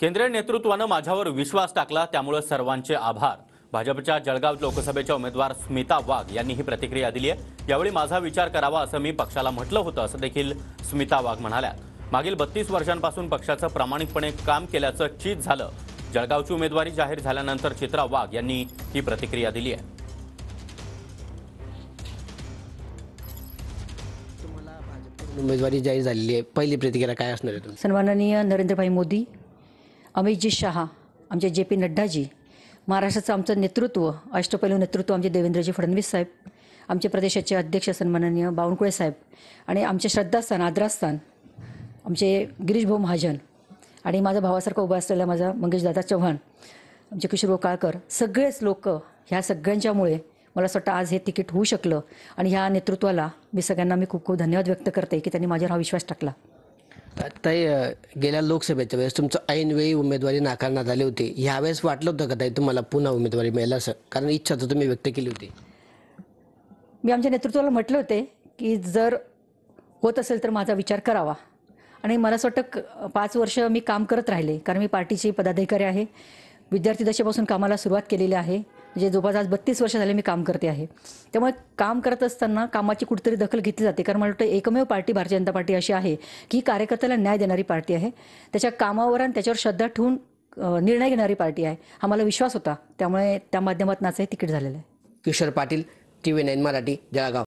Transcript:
केंद्रीय नेतृत्वानं माझ्यावर विश्वास टाकला, त्यामुळे सर्वांचे आभार। भाजपच्या जळगाव लोकसभेच्या उमेदवार स्मिता वाघ यांनी ही प्रतिक्रिया दिली आहे। यावेळी माझा विचार करावा असं मी पक्षाला म्हटलं होतं, असं देखील स्मिता वाघ म्हणाल्या। मागील 32 वर्षांपासून पक्षाचं प्रामाणिकपणे काम केल्याचं चित झालं। जळगावची उमेदवारी जाहीर झाल्यानंतर चित्रा वाघ यांनी ही प्रतिक्रिया दिली आहे। उमेदवारी जाहीर झालेली आहे, पहिली प्रतिक्रिया काय असणार आहे तुमची? सन्माननीय नरेंद्रभाई मोदी, अमितजी शहा, आमचे जे.पी. नड्डाजी, महाराष्ट्राचं आमचं नेतृत्व, अष्टपैलू नेतृत्व आमचे देवेंद्रजी फडणवीस साहेब, आमचे प्रदेशाचे अध्यक्ष सन्माननीय बावनकुळे साहेब आणि आमचे श्रद्धास्थान आदरास्थान आमचे गिरीश भाऊ महाजन आणि माझ्या भावासारखा उभा असलेला माझा मंगेशदादा चव्हाण, आमचे किशोरभाऊ काळकर, सगळेच लोक, ह्या सगळ्यांच्यामुळे मला असं वाटतं आज हे तिकीट होऊ शकलं। आणि ह्या नेतृत्वाला मी सगळ्यांना खूप खूप धन्यवाद व्यक्त करते की त्यांनी माझ्यावर हा विश्वास टाकला। ताई, गेल्या लोकसभेच्या वेळेस तुमचं ऐनवेळी उमेदवारी नाकारण्यात आली होती। यावेळेस वाटलं होतं का ताई तुम्हाला पुन्हा उमेदवारी मिळेल असं? कारण इच्छा तर तुम्ही व्यक्त केली होती। मी आमच्या नेतृत्वाला म्हटले होते की जर होत असेल तर माझा विचार करावा। आणि मला असं वाटतं 5 वर्ष मी काम करत राहिले, कारण मी पार्टीची पदाधिकारी आहे। विद्यार्थी दशेपासून कामाला सुरुवात केलेली आहे, म्हणजे जवळपास आज 32 वर्ष झाले मी काम करते आहे। त्यामुळे काम करत असताना कामाची कुठेतरी दखल घेतली जाते, कारण मला वाटतं एकमेव पार्टी भारतीय जनता पार्टी अशी आहे की कार्यकर्त्याला न्याय देणारी पार्टी आहे, त्याच्या कामावर आणि त्याच्यावर श्रद्धा ठेवून निर्णय घेणारी पार्टी आहे। हा मला विश्वास होता, त्यामुळे त्या माध्यमातून आज हे तिकीट झालेलं आहे। किशोर पाटील, TV9 मराठी, जळगाव।